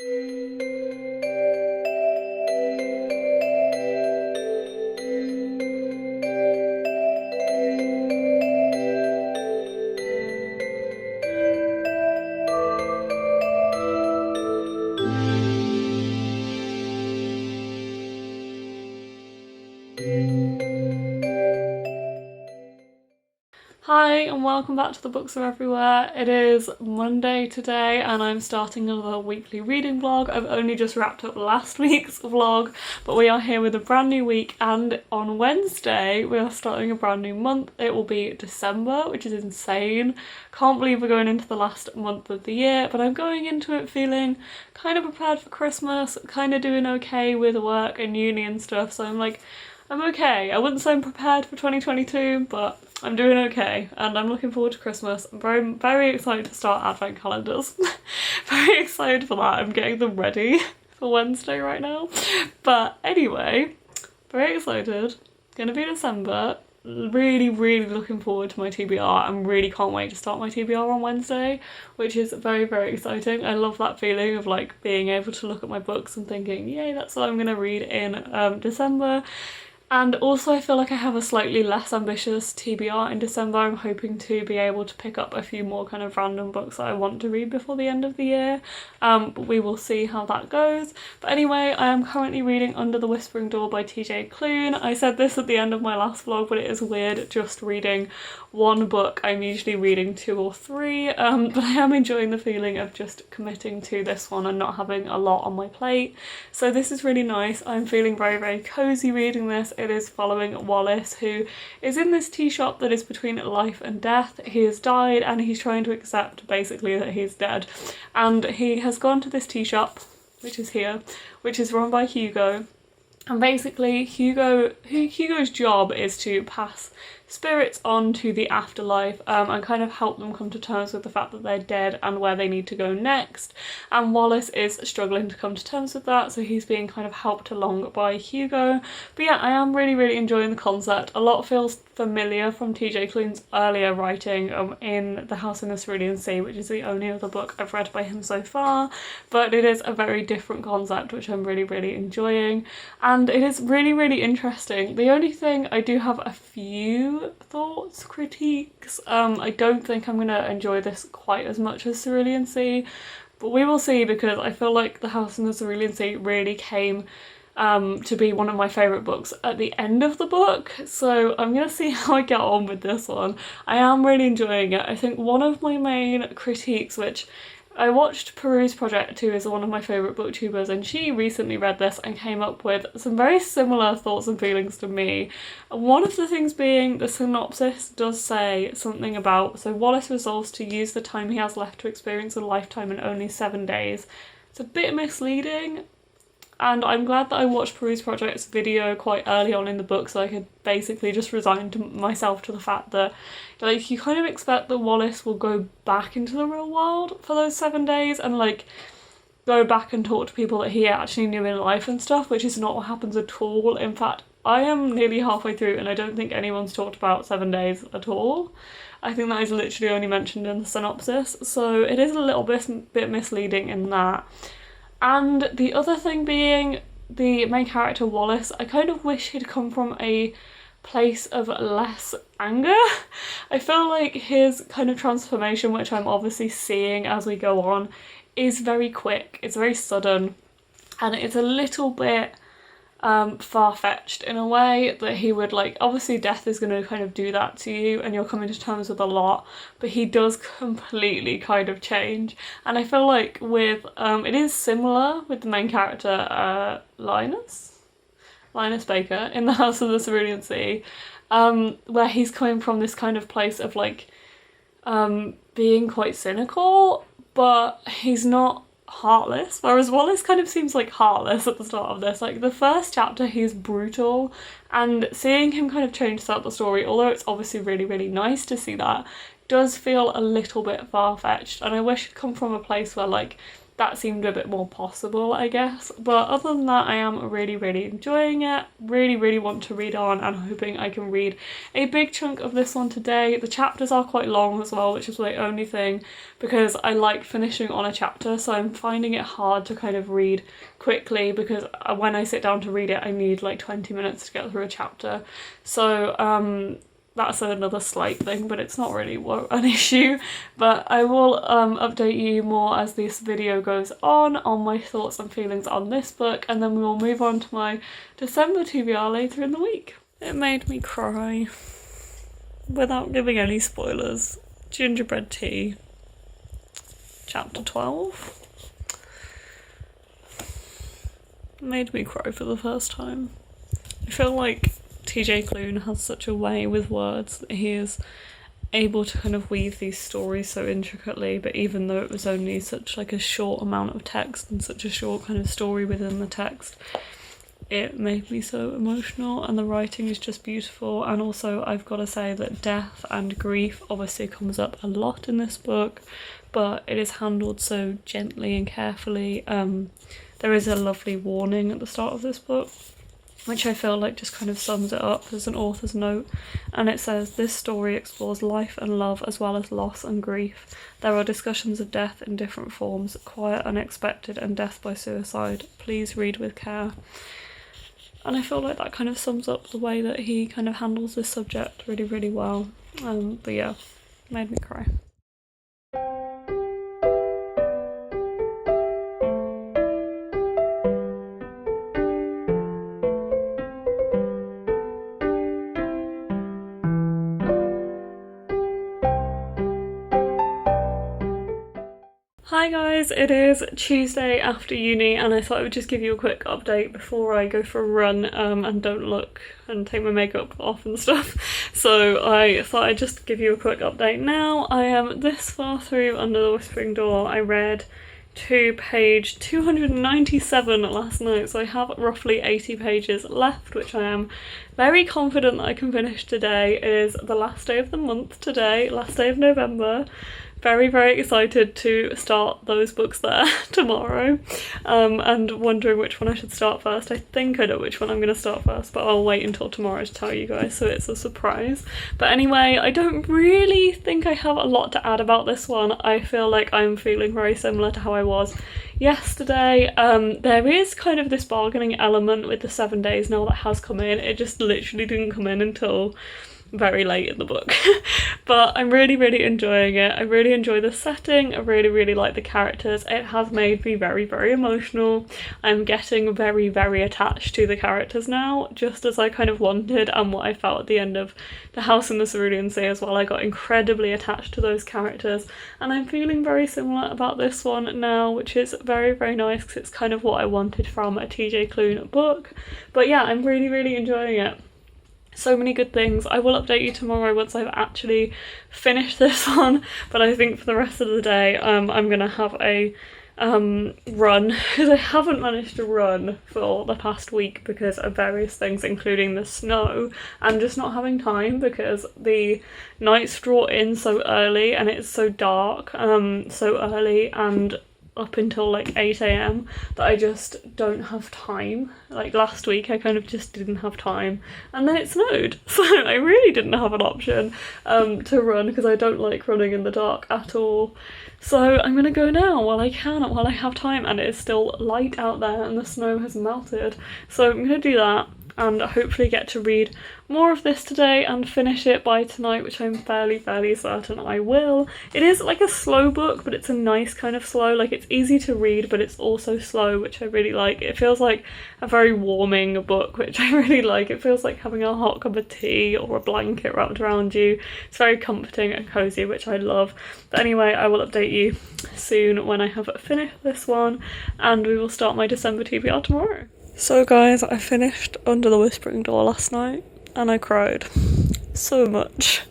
Hi and welcome back to The Books Are Everywhere. It is Monday today and I'm starting another weekly reading vlog. I've only just wrapped up last week's vlog, but we are here with a brand new week, and on Wednesday we are starting a brand new month. It will be December, which is insane. Can't believe we're going into the last month of the year, but I'm going into it feeling kind of prepared for Christmas, kind of doing okay with work and uni and stuff, so I'm okay. I wouldn't say I'm prepared for 2022, but I'm doing okay, and I'm looking forward to Christmas. I'm very, very excited to start advent calendars. Very excited for that. I'm getting them ready for Wednesday right now. But anyway, very excited. Gonna be December. Really, really looking forward to my TBR and really can't wait to start my TBR on Wednesday, which is very, very exciting. I love that feeling of like being able to look at my books and thinking, yay, that's what I'm gonna read in December. And also I feel like I have a slightly less ambitious TBR in December. I'm hoping to be able to pick up a few more kind of random books that I want to read before the end of the year. But we will see how that goes. But anyway, I am currently reading Under the Whispering Door by TJ Cloon. I said this at the end of my last vlog, but it is weird just reading one book. I'm usually reading 2 or 3, but I am enjoying the feeling of just committing to this one and not having a lot on my plate. So this is really nice. I'm feeling very, very cozy reading this. It is following Wallace, who is in this tea shop that is between life and death. He has died and he's trying to accept basically that he's dead. And he has gone to this tea shop, which is here, which is run by Hugo. And basically Hugo's job is to pass spirits on to the afterlife and kind of help them come to terms with the fact that they're dead and where they need to go next. And Wallace is struggling to come to terms with that, so he's being kind of helped along by Hugo. But yeah, I am really, really enjoying the concept. A lot feels familiar from TJ Cloon's earlier writing in The House in the Cerulean Sea, which is the only other book I've read by him so far, but it is a very different concept which I'm really, really enjoying, and it is really, really interesting. The only thing, I do have a few thoughts, critiques. I don't think I'm going to enjoy this quite as much as Cerulean Sea, but we will see, because I feel like The House in the Cerulean Sea really came to be one of my favourite books at the end of the book, so I'm gonna see how I get on with this one. I am really enjoying it. I think one of my main critiques, which I watched Peru's Project, who is one of my favourite booktubers, and she recently read this and came up with some very similar thoughts and feelings to me. One of the things being the synopsis does say something about, so Wallace resolves to use the time he has left to experience a lifetime in only 7 days. It's a bit misleading. And I'm glad that I watched Peru's Project's video quite early on in the book, so I could basically just resign to myself to the fact that, like, you kind of expect that Wallace will go back into the real world for those 7 days and, like, go back and talk to people that he actually knew in life and stuff, which is not what happens at all. In fact, I am nearly halfway through and I don't think anyone's talked about 7 days at all. I think that is literally only mentioned in the synopsis, so it is a little bit misleading in that. And the other thing being, the main character Wallace, I kind of wish he'd come from a place of less anger. I feel like his kind of transformation, which I'm obviously seeing as we go on, is very quick, it's very sudden, and it's a little bit far-fetched in a way that he would, like, obviously death is going to kind of do that to you and you're coming to terms with a lot, but he does completely kind of change. And I feel like with it is similar with the main character Linus Baker in The House of the Cerulean Sea, where he's coming from this kind of place of like being quite cynical, but he's not heartless, whereas Wallace kind of seems like heartless at the start of this. Like, the first chapter he's brutal, and seeing him kind of change throughout the story, although it's obviously really, really nice to see that, does feel a little bit far-fetched, and I wish it'd come from a place where, like, that seemed a bit more possible, I guess. But other than that, I am really, really enjoying it. Really, really want to read on, and hoping I can read a big chunk of this one today. The chapters are quite long as well, which is my only thing, because I like finishing on a chapter, so I'm finding it hard to kind of read quickly, because when I sit down to read it, I need like 20 minutes to get through a chapter. So that's another slight thing, but it's not really an issue. But I will update you more as this video goes on my thoughts and feelings on this book, and then we will move on to my December TBR later in the week. It made me cry, without giving any spoilers. Gingerbread Tea, chapter 12. It made me cry for the first time. I feel like TJ Cloon has such a way with words that he is able to kind of weave these stories so intricately, but even though it was only such like a short amount of text and such a short kind of story within the text, it made me so emotional, and the writing is just beautiful. And also I've got to say that death and grief obviously comes up a lot in this book, but it is handled so gently and carefully. There is a lovely warning at the start of this book, which I feel like just kind of sums it up. There's an author's note, and it says, "This story explores life and love as well as loss and grief. There are discussions of death in different forms, quiet, unexpected, and death by suicide. Please read with care." And I feel like that kind of sums up the way that he kind of handles this subject really, really well. But yeah, made me cry. Hi guys, it is Tuesday after uni, and I thought I would just give you a quick update before I go for a run and don't look and take my makeup off and stuff. So I thought I'd just give you a quick update now. I am this far through Under the Whispering Door. I read to page 297 last night, so I have roughly 80 pages left, which I am very confident that I can finish today. It is the last day of the month today, last day of November. Very, very excited to start those books there tomorrow, and wondering which one I should start first. I think I know which one I'm going to start first, but I'll wait until tomorrow to tell you guys, so it's a surprise. But anyway, I don't really think I have a lot to add about this one. I feel like I'm feeling very similar to how I was yesterday. There is kind of this bargaining element with the 7 days now that has come in. It just literally didn't come in until very late in the book. But I'm really, really enjoying it. I really enjoy the setting. I really, really like the characters. It has made me very, very emotional. I'm getting very, very attached to the characters now, just as I kind of wanted, and what I felt at the end of The House in the Cerulean Sea as well. I got incredibly attached to those characters, and I'm feeling very similar about this one now, which is very, very nice, because it's kind of what I wanted from a TJ Cloon book. But yeah, I'm really, really enjoying it. So many good things. I will update you tomorrow once I've actually finished this one, but I think for the rest of the day I'm gonna have a run, because I haven't managed to run for the past week because of various things, including the snow. I'm just not having time because the nights draw in so early and it's so dark so early and up until like 8 AM that I just don't have time. Like last week I kind of just didn't have time, and then it snowed, so I really didn't have an option to run, because I don't like running in the dark at all. So I'm gonna go now while I can, while I have time, and it is still light out there and the snow has melted. So I'm gonna do that and hopefully get to read more of this today and finish it by tonight, which I'm fairly certain I will. It is like a slow book, but it's a nice kind of slow. Like, it's easy to read, but it's also slow, which I really like. It feels like a very warming book, which I really like. It feels like having a hot cup of tea or a blanket wrapped around you. It's very comforting and cozy, which I love. But anyway, I will update you soon when I have finished this one, and we will start my December TBR tomorrow. So guys, I finished Under the Whispering Door last night, and I cried so much.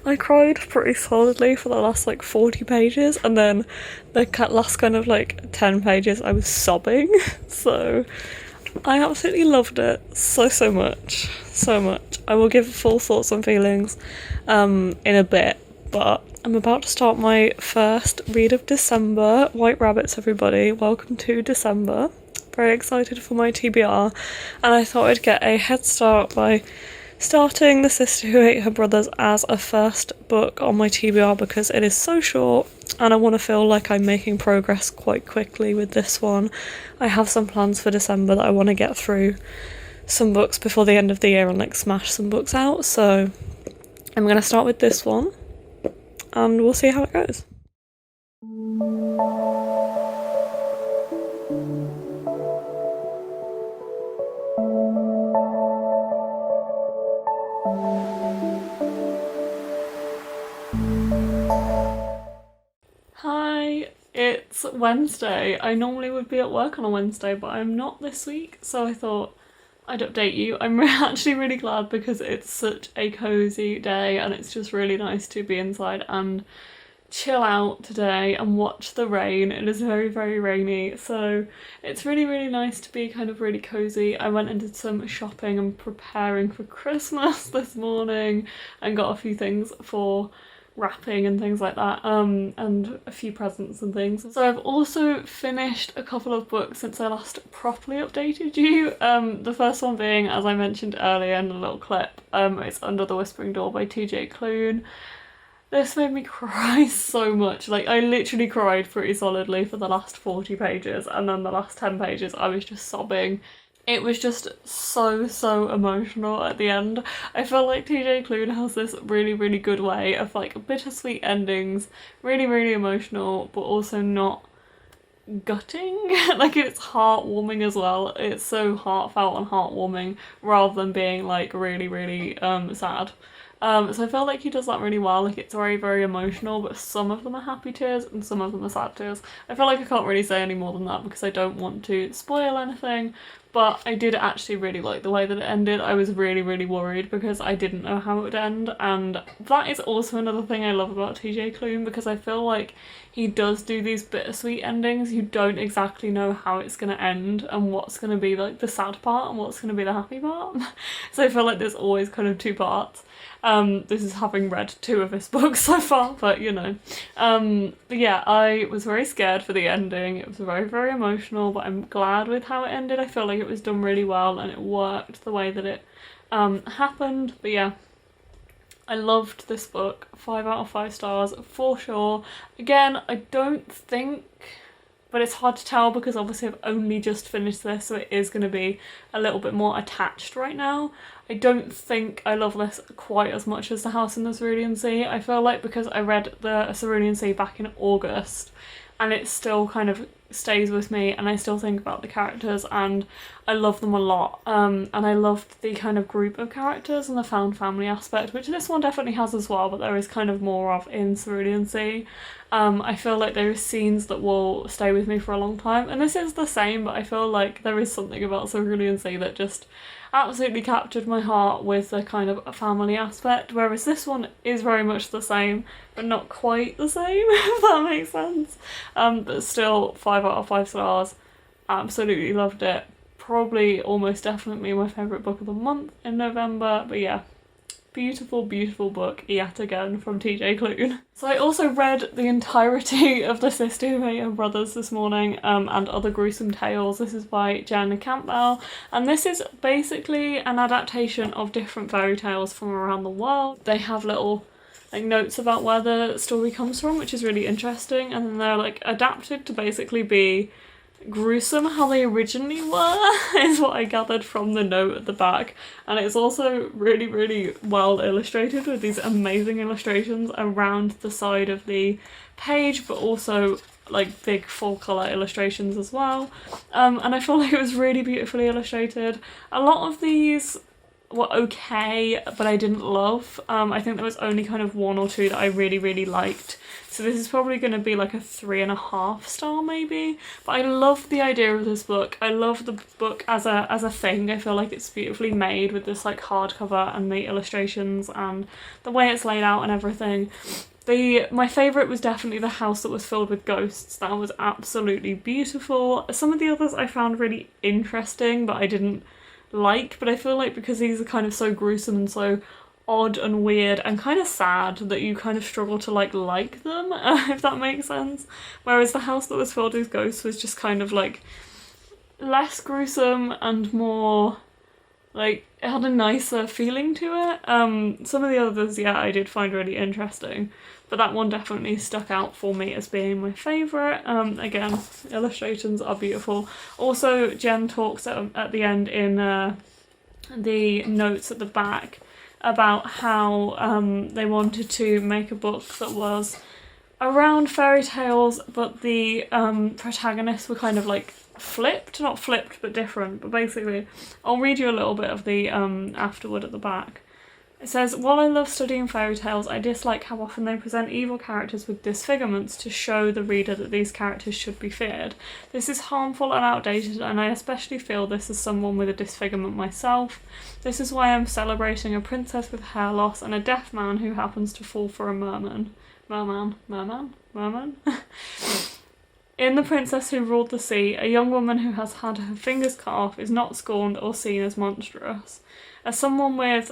I cried pretty solidly for the last like 40 pages, and then the last kind of like 10 pages I was sobbing. So I absolutely loved it so much. I will give full thoughts and feelings in a bit, but I'm about to start my first read of December. White Rabbits, everybody. Welcome to December. Very excited for my TBR, and I thought I'd get a head start by starting The Sister Who Ate Her Brothers as a first book on my TBR because it is so short and I want to feel like I'm making progress quite quickly with this one. I have some plans for December that I want to get through some books before the end of the year and like smash some books out, so I'm going to start with this one and we'll see how it goes. Hi, it's Wednesday. I normally would be at work on a Wednesday, but I'm not this week, so I thought I'd update you. I'm actually really glad because it's such a cozy day and it's just really nice to be inside and chill out today and watch the rain. It is very, very rainy, so it's really, really nice to be kind of really cozy. I went and did some shopping and preparing for Christmas this morning and got a few things for wrapping and things like that, and a few presents and things. So I've also finished a couple of books since I last properly updated you. The first one being, as I mentioned earlier in a little clip, it's Under the Whispering Door by TJ Cloon. This made me cry so much. Like, I literally cried pretty solidly for the last 40 pages, and then the last 10 pages I was just sobbing. It was just so emotional at the end. I feel like TJ Cloon has this really, really good way of like bittersweet endings, really, really emotional, but also not gutting. Like, it's heartwarming as well. It's so heartfelt and heartwarming rather than being like really, really sad. So I feel like he does that really well. Like, it's very, very emotional, but some of them are happy tears and some of them are sad tears. I feel like I can't really say any more than that because I don't want to spoil anything, but I did actually really like the way that it ended. I was really, really worried because I didn't know how it would end, and that is also another thing I love about TJ Cloon, because I feel like he does do these bittersweet endings. You don't exactly know how it's going to end and what's going to be like the sad part and what's going to be the happy part. So I feel like there's always kind of two parts. This is having read 2 of his books so far, but you know. But yeah, I was very scared for the ending. It was very, very emotional, but I'm glad with how it ended. I feel like it was done really well and it worked the way that it happened. But yeah, I loved this book. 5 out of 5 stars for sure. Again, I don't think, but it's hard to tell because obviously I've only just finished this, so it is going to be a little bit more attached right now. I don't think I love this quite as much as The House in the Cerulean Sea. I feel like because I read The Cerulean Sea back in August and it still kind of stays with me and I still think about the characters and I love them a lot. And I loved the kind of group of characters and the found family aspect, which this one definitely has as well, but there is kind of more of in Cerulean Sea. I feel like there are scenes that will stay with me for a long time, and this is the same, but I feel like there is something about Cerulean Sea that just absolutely captured my heart with the kind of family aspect, whereas this one is very much the same, but not quite the same, if that makes sense. But still, 5 out of 5 stars. Absolutely loved it. Probably almost definitely my favourite book of the month in November, but yeah. Beautiful, beautiful book yet again from TJ Cloon. So I also read the entirety of The Sister Who Ate Her Brothers this morning, and Other Gruesome Tales. This is by Jenna Campbell, and this is basically an adaptation of different fairy tales from around the world. They have little like notes about where the story comes from, which is really interesting, and then they're like adapted to basically be gruesome how they originally were, is what I gathered from the note at the back. And it's also really, really well illustrated with these amazing illustrations around the side of the page, but also like big full colour illustrations as well. And I feel like it was really beautifully illustrated. A lot of these were okay, but I didn't love. I think there was only kind of 1 or 2 that I really, really liked. So this is probably going to be like a 3.5 star maybe. But I love the idea of this book. I love the book as a thing. I feel like it's beautifully made with this like hardcover and the illustrations and the way it's laid out and everything. My favourite was definitely The House That Was Filled With Ghosts. That was absolutely beautiful. Some of the others I found really interesting, but I didn't like. But I feel like because these are kind of so gruesome and so odd and weird and kind of sad that you kind of struggle to like them, if that makes sense. Whereas The House That Was Filled With Ghosts was just kind of like less gruesome and more like, it had a nicer feeling to it. Some of the others, yeah, I did find really interesting, but that one definitely stuck out for me as being my favourite. Again, illustrations are beautiful. Also, Jen talks at the end in the notes at the back about how they wanted to make a book that was around fairy tales, but the protagonists were kind of like flipped, not flipped but different. But basically, I'll read you a little bit of the afterword at the back. It says, while I love studying fairy tales, I dislike how often they present evil characters with disfigurements to show the reader that these characters should be feared. This is harmful and outdated, and I especially feel this as someone with a disfigurement myself. This is why I'm celebrating a princess with hair loss and a deaf man who happens to fall for a merman. In The Princess Who Ruled the Sea, a young woman who has had her fingers cut off is not scorned or seen as monstrous. As someone with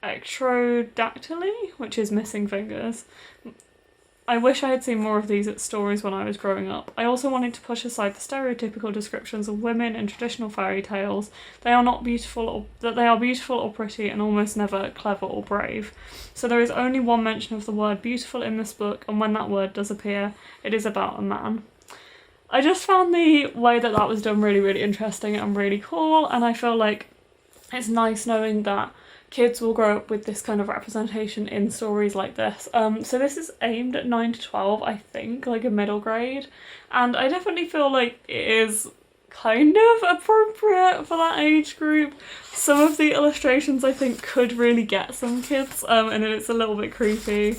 ectrodactyly, which is missing fingers, I wish I had seen more of these stories when I was growing up. I also wanted to push aside the stereotypical descriptions of women in traditional fairy tales. They are not beautiful, or that they are beautiful or pretty, and almost never clever or brave. So there is only one mention of the word beautiful in this book, and when that word does appear, it is about a man. I just found the way that that was done really, really interesting and really cool, and I feel like it's nice knowing that kids will grow up with this kind of representation in stories like this. So this is aimed at 9 to 12, I think, like a middle grade, and I definitely feel like it is kind of appropriate for that age group. Some of the illustrations I think could really get some kids, and it's a little bit creepy,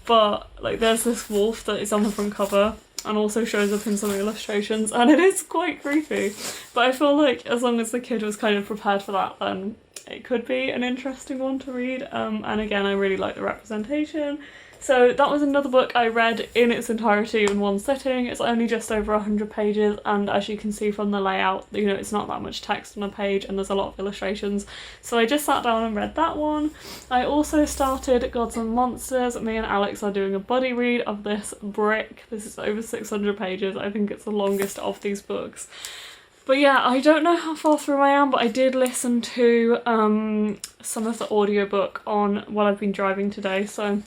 but like there's this wolf that is on the front cover and also shows up in some illustrations, and it is quite creepy. But I feel like as long as the kid was kind of prepared for that, then it could be an interesting one to read. And again, I really like the representation. So that was another book I read in its entirety in one sitting. It's only just over 100 pages, and as you can see from the layout, you know, it's not that much text on a page and there's a lot of illustrations. So I just sat down and read that one. I also started Gods and Monsters. Me and Alex are doing a buddy read of this brick. This is over 600 pages. I think it's the longest of these books. But yeah, I don't know how far through I am, but I did listen to some of the audiobook while I've been driving today, so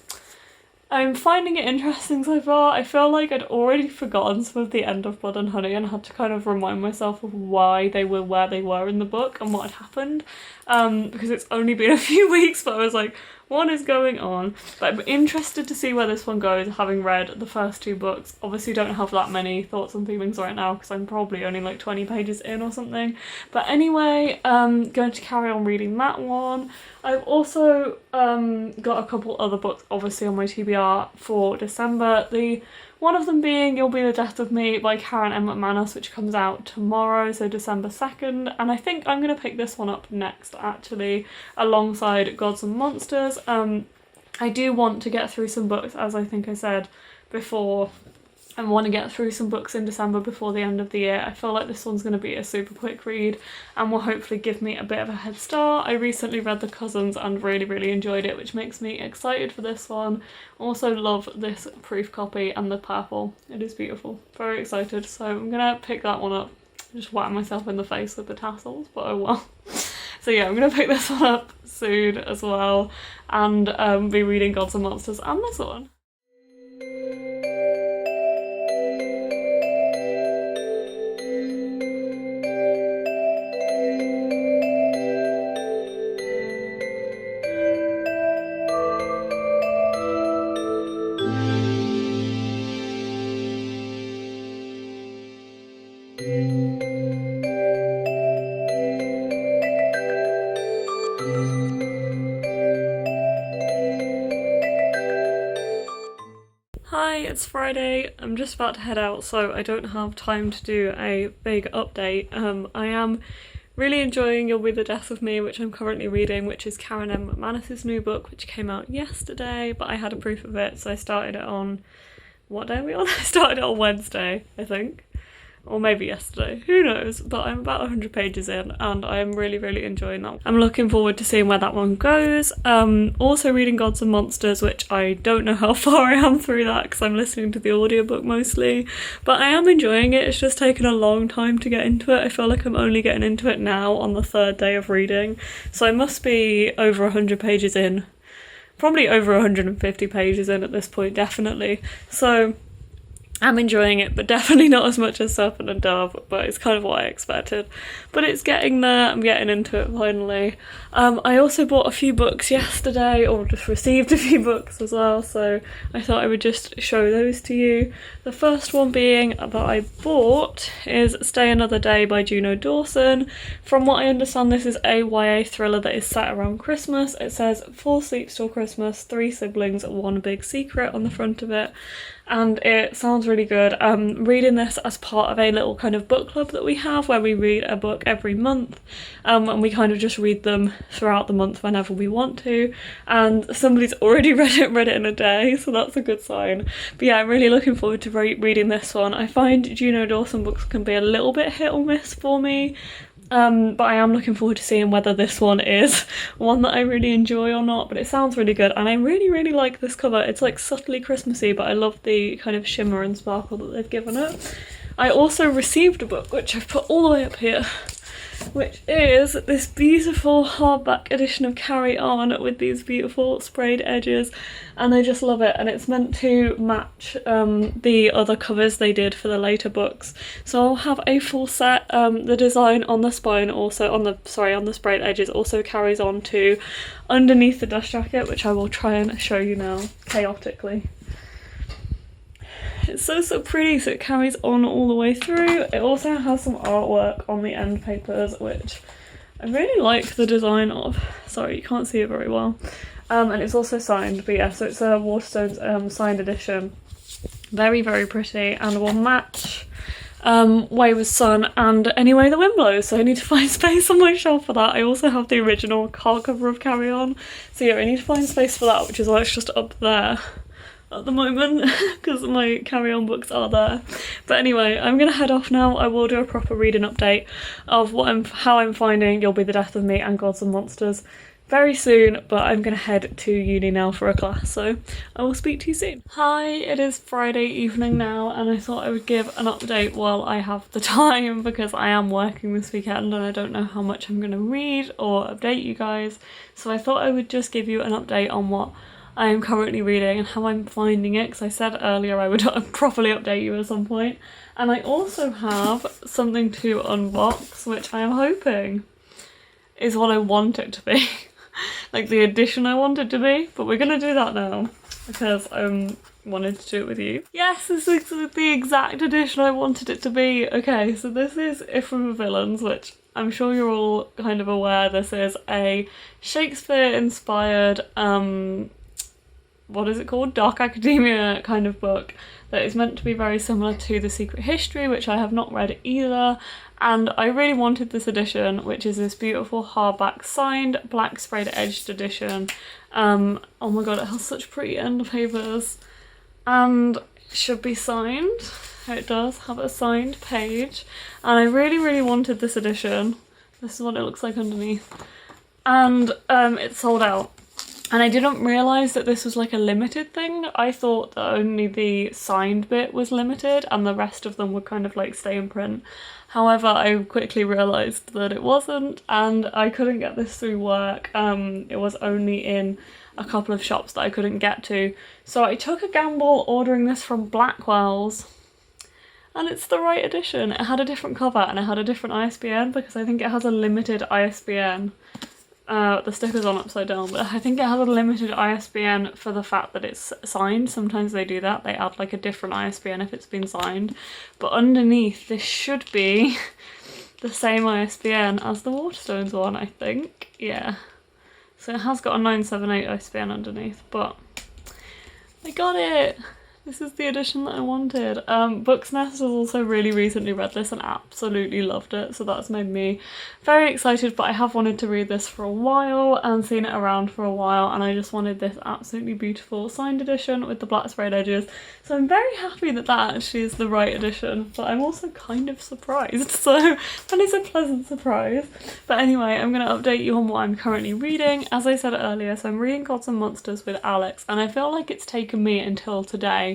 I'm finding it interesting so far. I feel like I'd already forgotten some of the end of Blood and Honey and had to kind of remind myself of why they were where they were in the book and what had happened, because it's only been a few weeks, but I was like, what is going on? But I'm interested to see where this one goes, having read the first two books. Obviously don't have that many thoughts and feelings right now because I'm probably only like 20 pages in or something. But anyway, going to carry on reading that one. I've also got a couple other books obviously on my TBR for December. One of them being You'll Be the Death of Me by Karen M. Mcmanus, which comes out tomorrow, so December 2nd, and I think I'm going to pick this one up next actually, alongside Gods and Monsters. I do want to get through some books, as I think I said before. I want to get through some books in December before the end of the year. I feel like this one's going to be a super quick read and will hopefully give me a bit of a head start. I recently read The Cousins and really, really enjoyed it, which makes me excited for this one. Also love this proof copy and the purple. It is beautiful. Very excited. So I'm going to pick that one up. Just whack myself in the face with the tassels, but oh well. So yeah, I'm going to pick this one up soon as well and be reading Gods and Monsters and this one. Hi, it's Friday. I'm just about to head out, so I don't have time to do a big update. I am really enjoying You'll Be the Death of Me, which I'm currently reading, which is Karen M. Mcmanus' new book, which came out yesterday, but I had a proof of it, so I started it on... what day are we on? I started it on Wednesday, I think. or maybe yesterday, who knows, but I'm about 100 pages in and I am really, really enjoying that. I'm looking forward to seeing where that one goes. Also reading Gods and Monsters, which I don't know how far I am through that because I'm listening to the audiobook mostly, but I am enjoying it. It's just taken a long time to get into it. I feel like I'm only getting into it now on the 3rd day of reading, so I must be over 100 pages in, probably over 150 pages in at this point, definitely. So I'm enjoying it, but definitely not as much as Serpent and Dove, but it's kind of what I expected. But it's getting there, I'm getting into it finally. I also bought a few books yesterday, or just received a few books as well, so I thought I would just show those to you. The first one being that I bought is Stay Another Day by Juno Dawson. From what I understand, this is a YA thriller that is set around Christmas. It says 4 sleeps till Christmas, 3 siblings, 1 big secret on the front of it. And it sounds really good. I'm reading this as part of a little kind of book club that we have where we read a book every month, and we kind of just read them throughout the month whenever we want to, and somebody's already read it in a day, so that's a good sign. But yeah, I'm really looking forward to reading this one. I find Juno Dawson books can be a little bit hit or miss for me, but I am looking forward to seeing whether this one is one that I really enjoy or not, but it sounds really good and I really, really like this cover. It's like subtly Christmassy, but I love the kind of shimmer and sparkle that they've given it. I also received a book, which I've put all the way up here, which is this beautiful hardback edition of Carry On with these beautiful sprayed edges, and I just love it, and it's meant to match the other covers they did for the later books. So I'll have a full set. The design on the spine also, on the sprayed edges also carries on to underneath the dust jacket, which I will try and show you now chaotically. It's so pretty, so it carries on all the way through. It also has some artwork on the end papers, which I really like the design of. Sorry, you can't see it very well. And it's also signed, but yeah, so it's a Waterstones signed edition. Very, very pretty, and will match Wayward Son and Any Way the Wind Blows, so I need to find space on my shelf for that. I also have the original hardcover of Carry On, so yeah, I need to find space for that, which is why it's just up there at the moment because my Carry On books are there. But anyway, I'm gonna head off now. I will do a proper reading update of how I'm finding You'll Be the Death of Me and Gods and Monsters very soon, but I'm gonna head to uni now for a class, so I will speak to you soon. Hi, it is Friday evening now, and I thought I would give an update while I have the time because I am working this weekend and I don't know how much I'm gonna read or update you guys, so I thought I would just give you an update on what I am currently reading and how I'm finding it, because I said earlier I would properly update you at some point. And I also have something to unbox, which I am hoping is what I want it to be. Like the edition I want it to be, but we're gonna do that now because I wanted to do it with you. Yes, this is the exact edition I wanted it to be. Okay, so this is Ifra Villains, which I'm sure you're all kind of aware this is a Shakespeare-inspired what is it called? Dark Academia kind of book that is meant to be very similar to The Secret History, which I have not read either, and I really wanted this edition, which is this beautiful hardback signed black sprayed edged edition. Oh my god, it has such pretty end papers and it should be signed. It does have a signed page, and I really wanted this edition. This is what it looks like underneath, and it's sold out. And I didn't realise that this was like a limited thing. I thought that only the signed bit was limited and the rest of them would kind of like stay in print. However, I quickly realised that it wasn't, and I couldn't get this through work. It was only in a couple of shops that I couldn't get to. So I took a gamble ordering this from Blackwell's, and it's the right edition. It had a different cover and it had a different ISBN because I think it has a limited ISBN. The sticker's on upside down, but I think it has a limited ISBN for the fact that it's signed. Sometimes they do that, they add like a different ISBN if it's been signed, but underneath this should be the same ISBN as the Waterstones one, I think. Yeah, so it has got a 978 ISBN underneath, but I got it. This is the edition that I wanted. Booksnest has also really recently read this and absolutely loved it, so that's made me very excited, but I have wanted to read this for a while and seen it around for a while, and I just wanted this absolutely beautiful signed edition with the black sprayed edges, so I'm very happy that that actually is the right edition, but I'm also kind of surprised, so that is a pleasant surprise. But anyway, I'm going to update you on what I'm currently reading. As I said earlier, so I'm reading Gods and Monsters with Alex, and I feel like it's taken me until today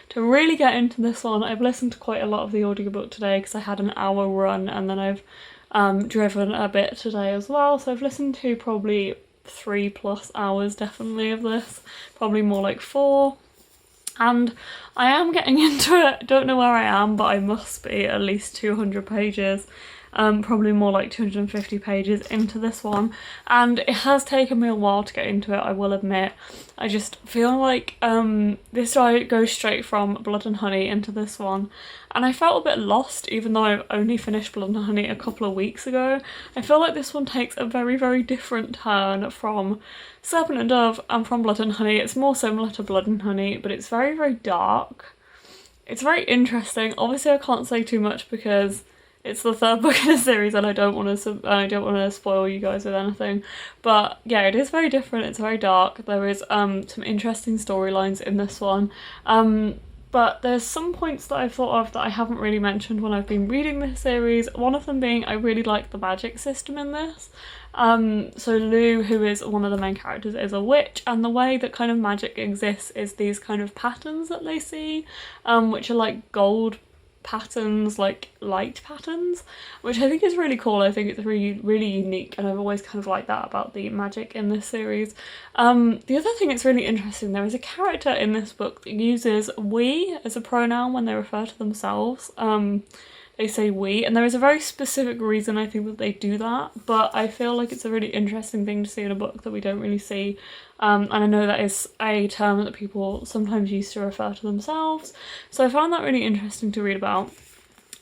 to really get into this one. I've listened to quite a lot of the audiobook today because I had an hour run, and then I've driven a bit today as well, so I've listened to probably 3+ hours definitely of this, probably more like 4, and I am getting into it. Don't know where I am, but I must be at least 200 pages, probably more like 250 pages into this one, and it has taken me a while to get into it, I will admit. I just feel like this goes straight from Blood and Honey into this one, and I felt a bit lost even though I only finished Blood and Honey a couple of weeks ago. I feel like this one takes a very, very different turn from Serpent and Dove and from Blood and Honey. It's more similar to Blood and Honey, but it's very, very dark. It's very interesting. Obviously I can't say too much because it's the third book in a series and I don't want to spoil you guys with anything. But yeah, it is very different. It's very dark. There is some interesting storylines in this one. But there's some points that I've thought of that I haven't really mentioned when I've been reading this series. One of them being I really like the magic system in this. So Lou, who is one of the main characters, is a witch, and the way that kind of magic exists is these kind of patterns that they see, which are like gold patterns, like light patterns, which I think is really cool. I think it's really, really unique, and I've always kind of liked that about the magic in this series. The other thing that's really interesting, there is a character in this book that uses we as a pronoun when they refer to themselves. They say we, and there is a very specific reason I think that they do that, but I feel like it's a really interesting thing to see in a book that we don't really see. And I know that is a term that people sometimes use to refer to themselves, so I found that really interesting to read about.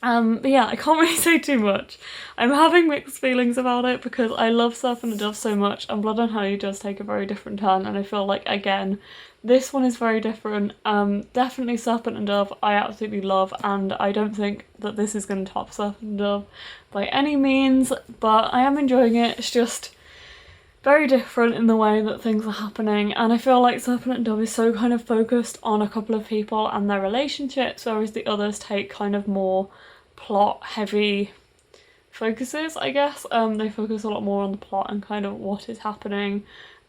But yeah, I can't really say too much. I'm having mixed feelings about it because I love Serpent and Dove so much, and Blood and Honey does take a very different turn, and I feel like, again, this one is very different. Definitely Serpent and Dove I absolutely love, and I don't think that this is going to top Serpent and Dove by any means, but I am enjoying it. It's just very different in the way that things are happening, and I feel like Serpent and Dove is so kind of focused on a couple of people and their relationships, whereas the others take kind of more plot heavy focuses, I guess. They focus a lot more on the plot and kind of what is happening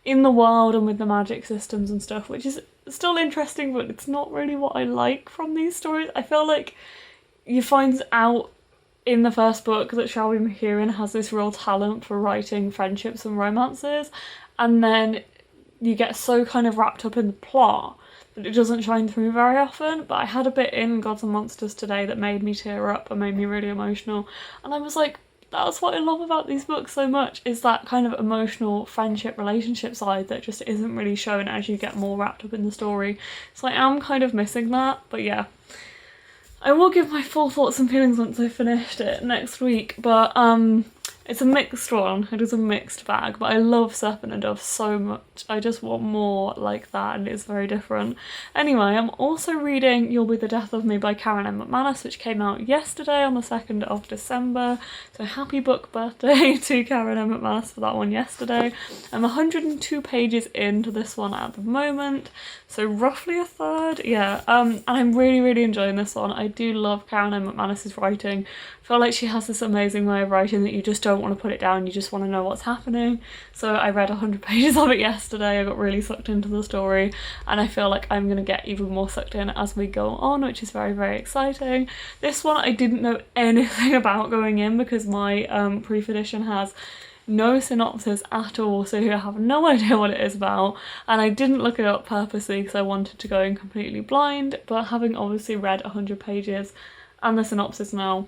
in the world and with the magic systems and stuff, which is still interesting, but it's not really what I like from these stories. I feel like you find out in the first book that Shelby McKeown has this real talent for writing friendships and romances, and then you get so kind of wrapped up in the plot that it doesn't shine through very often. But I had a bit in Gods and Monsters today that made me tear up and made me really emotional, and I was like, that's what I love about these books so much, is that kind of emotional friendship relationship side that just isn't really shown as you get more wrapped up in the story. So I am kind of missing that, but yeah. I will give my full thoughts and feelings once I've finished it next week, but it's a mixed one. It is a mixed bag, but I love Serpent and Dove so much. I just want more like that, and it's very different. Anyway, I'm also reading You'll Be the Death of Me by Karen M. Mcmanus, which came out yesterday on the 2nd of December. So happy book birthday to Karen M. Mcmanus for that one yesterday. I'm 102 pages into this one at the moment, so roughly a third, yeah. And I'm really, really enjoying this one. I do love Karen M. Mcmanus's writing. I feel like she has this amazing way of writing that you just don't want to put it down, you just want to know what's happening. So I read 100 pages of it yesterday, I got really sucked into the story, and I feel like I'm going to get even more sucked in as we go on, which is very, very exciting. This one I didn't know anything about going in because my proof edition has no synopsis at all, so I have no idea what it is about, and I didn't look it up purposely because I wanted to go in completely blind, but having obviously read 100 pages and the synopsis now,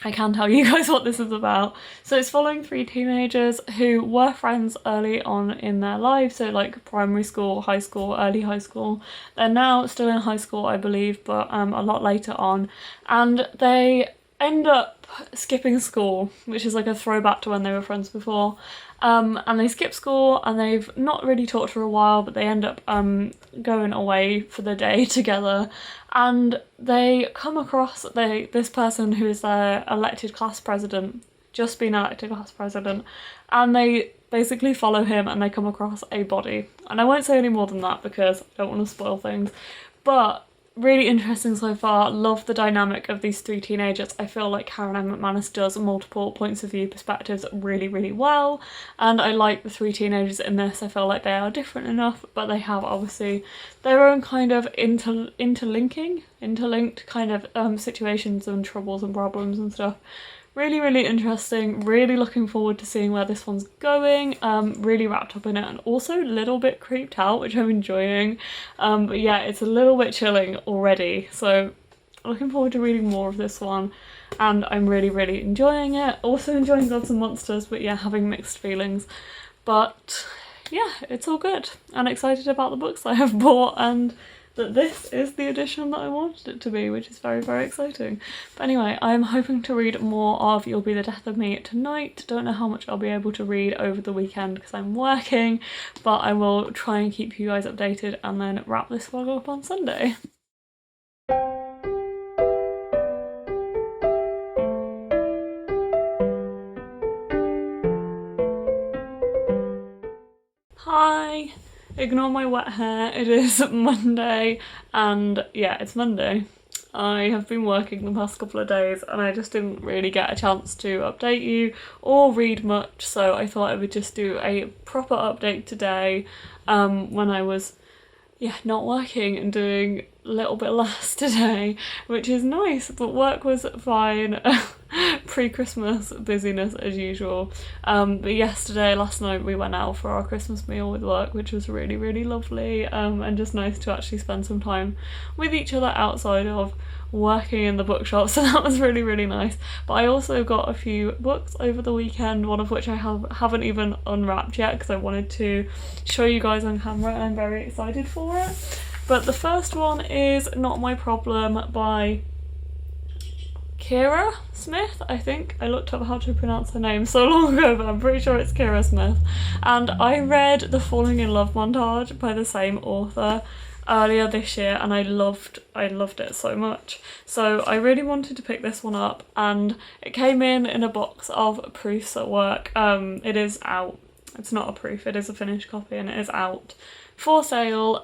I can tell you guys what this is about. So it's following 3 teenagers who were friends early on in their lives, so like primary school, high school, early high school. They're now still in high school, I believe, but a lot later on, and they end up skipping school, which is like a throwback to when they were friends before. And they skip school and they've not really talked for a while, but they end up going away for the day together, and they come across this person who is their elected class president, just been elected class president, and they basically follow him and they come across a body. And I won't say any more than that because I don't want to spoil things, but really interesting so far. Love the dynamic of these three teenagers. I feel like Karen M. Mcmanus does multiple points of view perspectives really, really well, and I like the three teenagers in this. I feel like they are different enough, but they have obviously their own kind of interlinked kind of situations and troubles and problems and stuff. Really, really interesting. Really looking forward to seeing where this one's going. Really wrapped up in it, and also a little bit creeped out, which I'm enjoying. But yeah, it's a little bit chilling already. So looking forward to reading more of this one, and I'm really, really enjoying it. Also enjoying Gods and Monsters, but yeah, having mixed feelings. But yeah, it's all good. And excited about the books I have bought, and that this is the edition that I wanted it to be, which is very, very exciting. But anyway, I'm hoping to read more of You'll Be the Death of Me tonight. Don't know how much I'll be able to read over the weekend because I'm working, but I will try and keep you guys updated and then wrap this vlog up on Sunday. Hi! Ignore my wet hair, it is Monday, and yeah, it's Monday. I have been working the past couple of days and I just didn't really get a chance to update you or read much, so I thought I would just do a proper update today when I was not working and doing a little bit less today, which is nice, but work was fine. Pre-Christmas busyness as usual. But last night we went out for our Christmas meal with work, which was really, really lovely, and just nice to actually spend some time with each other outside of working in the bookshop, so that was really, really nice. But I also got a few books over the weekend, one of which I haven't even unwrapped yet because I wanted to show you guys on camera, and I'm very excited for it. But the first one is Not My Problem by Kira Smith, I think. I looked up how to pronounce her name so long ago, but I'm pretty sure it's Kira Smith. And I read The Falling in Love montage by the same author earlier this year, and I loved it so much. So I really wanted to pick this one up, and it came in a box of proofs at work. It is out. It's not a proof, it is a finished copy, and it is out for sale,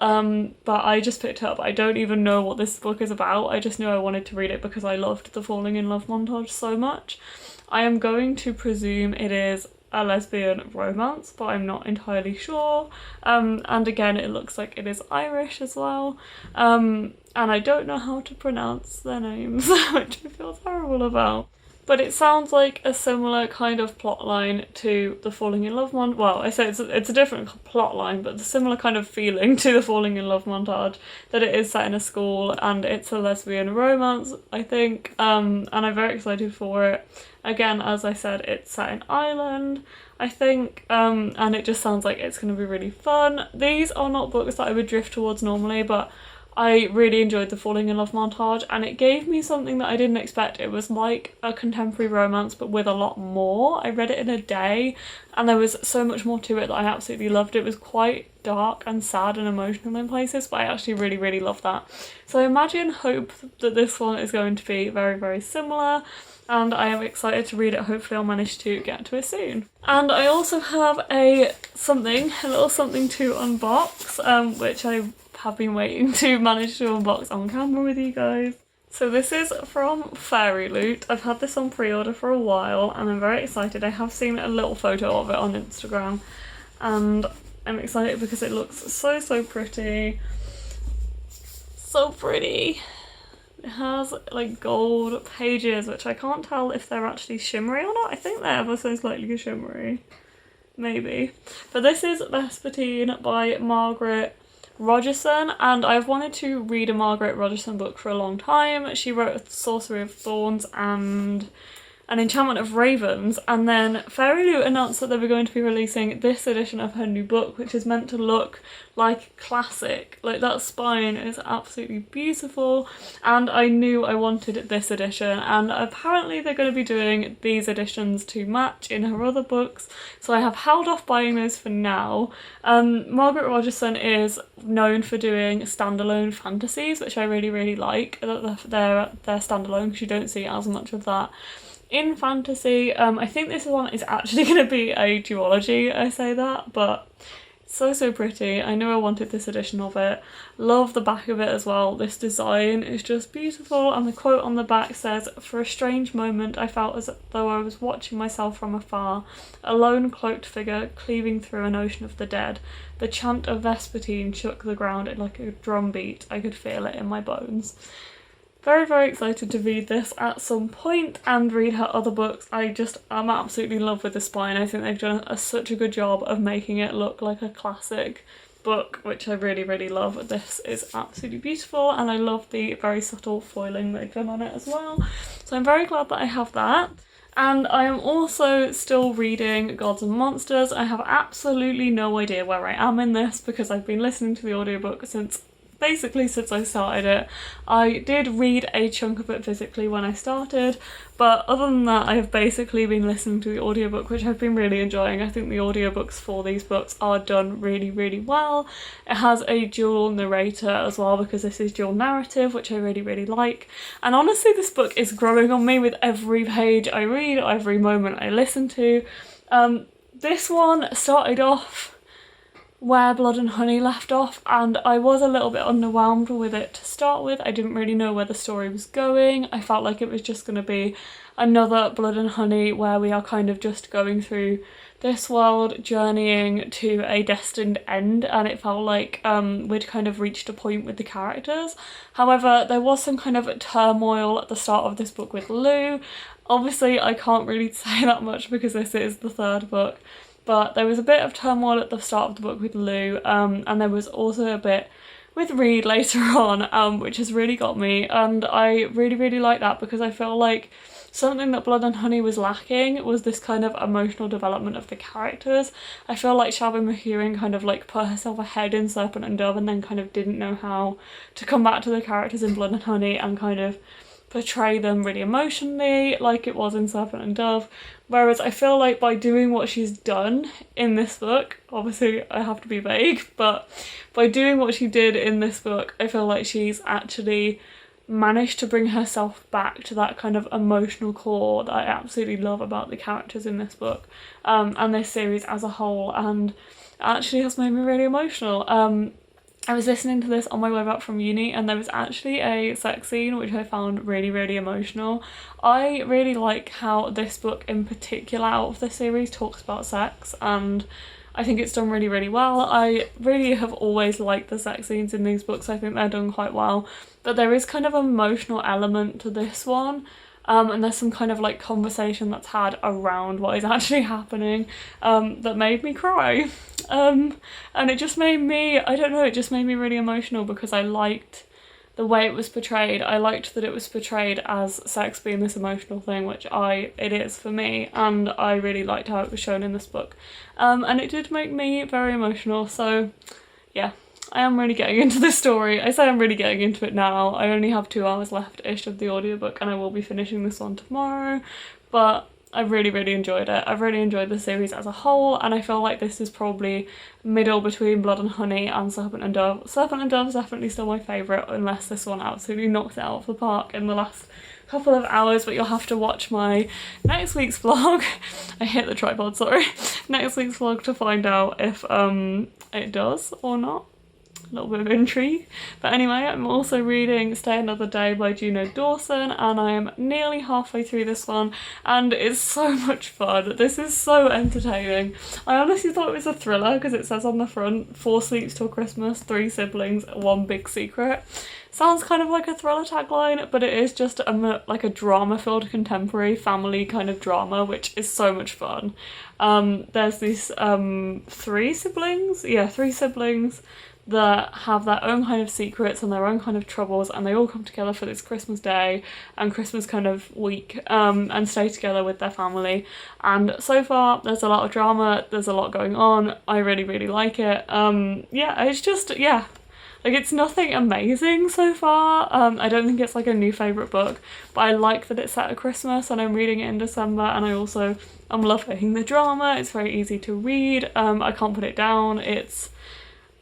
but I just picked it up. I don't even know what this book is about. I just knew I wanted to read it because I loved the Falling in Love montage so much. I am going to presume it is a lesbian romance, but I'm not entirely sure. And again, it looks like it is Irish as well. And I don't know how to pronounce their names, which I feel terrible about. But it sounds like a similar kind of plot line to the Falling in Love montage. Well, I say it's a different plot line, but the similar kind of feeling to the Falling in Love montage, that it is set in a school and it's a lesbian romance, I think. And I'm very excited for it. Again, as I said, it's set in Ireland, I think, and it just sounds like it's going to be really fun. These are not books that I would drift towards normally, but I really enjoyed the Falling in Love montage, and it gave me something that I didn't expect. It was like a contemporary romance, but with a lot more. I read it in a day, and there was so much more to it that I absolutely loved. It was quite dark and sad and emotional in places, but I actually really, really loved that. So I hope that this one is going to be very, very similar, and I am excited to read it. Hopefully I'll manage to get to it soon. And I also have a little something to unbox, which I have been waiting to manage to unbox on camera with you guys. So this is from Fairy Loot. I've had this on pre-order for a while and I'm very excited. I have seen a little photo of it on Instagram and I'm excited because it looks so, so pretty. So pretty. It has like gold pages, which I can't tell if they're actually shimmery or not. I think they're ever so slightly shimmery. Maybe. But this is Vespatine by Margaret Rogerson, and I've wanted to read a Margaret Rogerson book for a long time. She wrote Sorcery of Thorns and An Enchantment of Ravens, and then Fairy Loot announced that they were going to be releasing this edition of her new book, which is meant to look like classic. Like, that spine is absolutely beautiful, and I knew I wanted this edition, and apparently they're going to be doing these editions to match in her other books, so I have held off buying those for now. Margaret Rogerson is known for doing standalone fantasies, which I really like. They're standalone because you don't see as much of that in fantasy. I think this one is actually going to be a duology, I say that, but so pretty. I knew I wanted this edition of it. Love the back of it as well. This design is just beautiful, and the quote on the back says, "For a strange moment I felt as though I was watching myself from afar, a lone cloaked figure cleaving through an ocean of the dead. The chant of Vespatine shook the ground like a drum beat. I could feel it in my bones." Very excited to read this at some point and read her other books. I'm absolutely in love with the spine. I think they've done such a good job of making it look like a classic book, which I really love. This is absolutely beautiful, and I love the very subtle foiling they've done on it as well. So I'm very glad that I have that. And I am also still reading Gods and Monsters. I have absolutely no idea where I am in this because I've been listening to the audiobook since I started it. I did read a chunk of it physically when I started, but other than that I have basically been listening to the audiobook, which I've been really enjoying. I think the audiobooks for these books are done really well. It has a dual narrator as well because this is dual narrative, which I really like. And honestly, this book is growing on me with every page I read, every moment I listen to. This one started off where Blood and Honey left off, and I was a little bit underwhelmed with it to start with. I didn't really know where the story was going. I felt like it was just going to be another Blood and Honey where we are kind of just going through this world, journeying to a destined end, and it felt like we'd kind of reached a point with the characters. However, there was some kind of turmoil at the start of this book with Lou. Obviously, I can't really say that much because this is the third book, but there was a bit of turmoil at the start of the book with Lou, and there was also a bit with Reed later on, which has really got me, and I really like that because I feel like something that Blood and Honey was lacking was this kind of emotional development of the characters. I feel like Shelby McEwen kind of like put herself ahead in Serpent and Dove and then kind of didn't know how to come back to the characters in Blood and Honey and kind of portray them really emotionally like it was in Serpent and Dove. Whereas I feel like by doing what she's done in this book, obviously I have to be vague, but by doing what she did in this book, I feel like she's actually managed to bring herself back to that kind of emotional core that I absolutely love about the characters in this book, and this series as a whole, and it actually has made me really emotional. I was listening to this on my way back from uni and there was actually a sex scene which I found really emotional. I really like how this book in particular out of the series talks about sex, and I think it's done really well. I really have always liked the sex scenes in these books. I think they're done quite well, but there is kind of an emotional element to this one. And there's some kind of like conversation that's had around what is actually happening that made me cry. And it just made me, I don't know, it just made me really emotional because I liked the way it was portrayed. I liked that it was portrayed as sex being this emotional thing, which it is for me, and I really liked how it was shown in this book. And it did make me very emotional, so yeah. I am really getting into this story. I say I'm really getting into it now. I only have 2 hours left-ish of the audiobook and I will be finishing this one tomorrow, but I really enjoyed it. I've really enjoyed the series as a whole, and I feel like this is probably middle between Blood and Honey and Serpent and Dove. Serpent and Dove is definitely still my favourite, unless this one absolutely knocks it out of the park in the last couple of hours, but you'll have to watch my next week's vlog. I hit the tripod, sorry. Next week's vlog to find out if it does or not. A little bit of intrigue. But anyway, I'm also reading Stay Another Day by Juno Dawson, and I am nearly halfway through this one, and it's so much fun. This is so entertaining. I honestly thought it was a thriller because it says on the front, 4 sleeps till Christmas, 3 siblings, 1 big secret. Sounds kind of like a thriller tagline, but it is just like a drama-filled contemporary family kind of drama, which is so much fun. There's these 3 siblings. Yeah, 3 siblings. that have their own kind of secrets and their own kind of troubles, and they all come together for this Christmas day and Christmas kind of week and stay together with their family. And so far there's a lot of drama, there's a lot going on. I really, really like it. Yeah, it's just, yeah, like, it's nothing amazing so far. I don't think it's like a new favourite book, but I like that it's set at Christmas and I'm reading it in December, and I'm loving the drama. It's very easy to read. I can't put it down.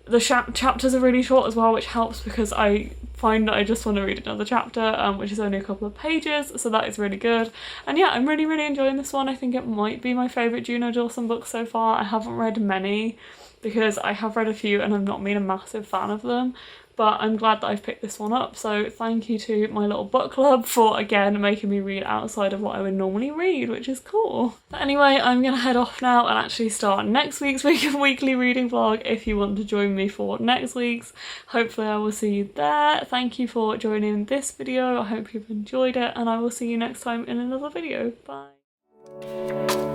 The chapters are really short as well, which helps because I find that I just want to read another chapter, which is only a couple of pages, so that is really good. And yeah, I'm really, really enjoying this one. I think it might be my favourite Juno Dawson book so far. I haven't read many because I have read a few and I've not been a massive fan of them, but I'm glad that I've picked this one up. So thank you to my little book club for, again, making me read outside of what I would normally read, which is cool. But anyway, I'm gonna head off now and actually start next week's weekly reading vlog if you want to join me for next week's. Hopefully I will see you there. Thank you for joining this video. I hope you've enjoyed it, and I will see you next time in another video. Bye.